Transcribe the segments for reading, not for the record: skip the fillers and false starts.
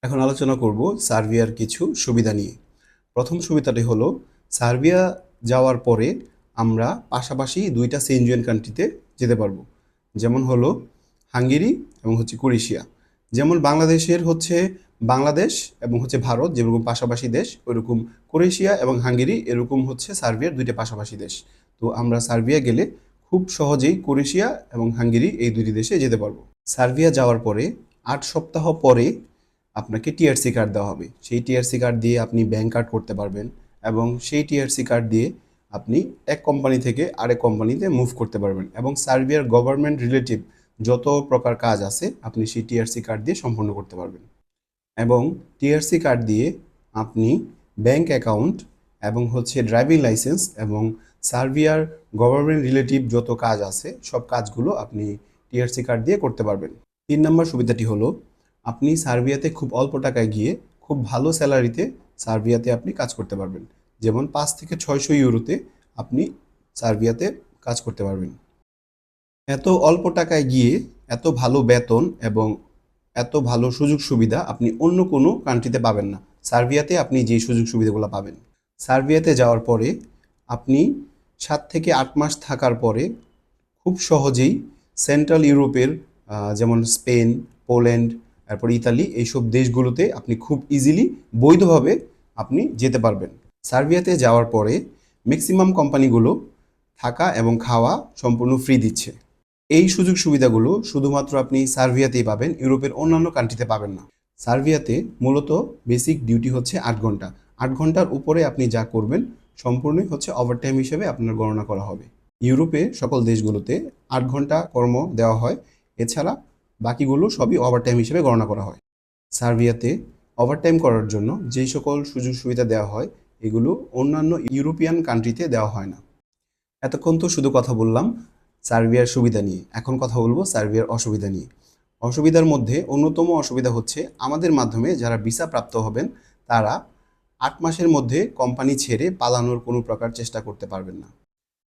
এখন আলোচনা করব সার্বিয়ার কিছু সুবিধা নিয়ে। প্রথম সুবিধাটি হলো সার্বিয়া যাওয়ার পরে আমরা পাশাপাশি ২টা সেনজেন কান্ট্রিতে যেতে পারবো। যেমন হলো হাঙ্গেরি এবং ক্রোয়েশিয়া। যেমন বাংলাদেশের বাংলাদেশ এবং ভারত যেরকম পাশাপাশি দেশ, ওইরকম ক্রোয়েশিয়া এবং হাঙ্গেরি এরকম সার্বিয়ার ২টা পাশাপাশি দেশ। তো আমরা সার্বিয়া গেলে খুব সহজেই ক্রোয়েশিয়া এবং হাঙ্গেরি এই ২টি দেশে যেতে পারবো। সার্বিয়া যাওয়ার পরে ৮ সপ্তাহ পরে আপনাকে টিআরসি কার্ড দেওয়া হবে। সেই টিআরসি কার্ড দিয়ে আপনি ব্যাংক কার্ড করতে পারবেন এবং সেই টিআরসি কার্ড দিয়ে আপনি এক কোম্পানি থেকে আরেক কোম্পানিতে মুভ করতে পারবেন এবং সার্বিয়ার গভর্নমেন্ট রিলেটিভ যত প্রকার কাজ আছে আপনি সেই টিআরসি কার্ড দিয়ে সম্পন্ন করতে পারবেন। এবং টিআরসি কার্ড দিয়ে আপনি ব্যাংক অ্যাকাউন্ট এবং ড্রাইভিং লাইসেন্স এবং সার্বিয়ার গভর্নমেন্ট রিলেটিভ যত কাজ আছে সব কাজগুলো আপনি টিআরসি কার্ড দিয়ে করতে পারবেন। ৩ নম্বর সুবিধাটি হলো আপনি সার্বিয়াতে খুব অল্প টাকায় গিয়ে খুব ভালো স্যালারিতে সার্বিয়াতে আপনি কাজ করতে পারবেন। যেমন ৫ থেকে ৬০০ ইউরোতে আপনি সার্বিয়াতে কাজ করতে পারবেন। এত অল্প টাকায় গিয়ে এত ভালো বেতন এবং এত ভালো সুযোগ সুবিধা আপনি অন্য কোনো কান্ট্রিতে পাবেন না। সার্বিয়াতে আপনি যেই সুযোগ সুবিধাগুলো পাবেন। সার্বিয়াতে যাওয়ার পরে আপনি ৭ থেকে ৮ মাস থাকার পরে খুব সহজেই সেন্ট্রাল ইউরোপের যেমন স্পেন, পোল্যান্ড, তারপর ইতালি এইসব দেশগুলোতে আপনি খুব ইজিলি বৈধভাবে আপনি যেতে পারবেন। সার্বিয়াতে যাওয়ার পরে ম্যাক্সিমাম কোম্পানিগুলো থাকা এবং খাওয়া সম্পূর্ণ ফ্রি দিচ্ছে। এই সুযোগ সুবিধাগুলো শুধুমাত্র আপনি সার্বিয়াতেই পাবেন, ইউরোপের অন্যান্য কান্ট্রিতে পাবেন না। সার্বিয়াতে মূলত বেসিক ডিউটি ৮ ঘন্টা। ৮ ঘন্টার উপরে আপনি যা করবেন সম্পূর্ণই ওভারটাইম হিসেবে আপনার গণনা করা হবে। ইউরোপে সকল দেশগুলোতে ৮ ঘন্টা কর্ম দেওয়া হয়, এছাড়া বাকিগুলো সবই ওভারটাইম হিসেবে গণনা করা হয়। সার্বিয়াতে ওভারটাইম করার জন্য যেই সকল সুযোগ সুবিধা দেওয়া হয় এগুলো অন্যান্য ইউরোপিয়ান কান্ট্রিতে দেওয়া হয় না। এতক্ষণ তো শুধু কথা বললাম সার্বিয়ার সুবিধা নিয়ে, এখন কথা বলবো সার্বিয়ার অসুবিধা নিয়ে। অসুবিধার মধ্যে অন্যতম অসুবিধা আমাদের মাধ্যমে যারা ভিসা প্রাপ্ত হবেন তারা ৮ মাসের মধ্যে কোম্পানি ছেড়ে পালানোর কোনো প্রকার চেষ্টা করতে পারবেন না।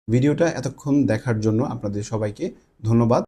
ভিডিওটা এতক্ষণ দেখার জন্য আপনাদের সবাইকে ধন্যবাদ।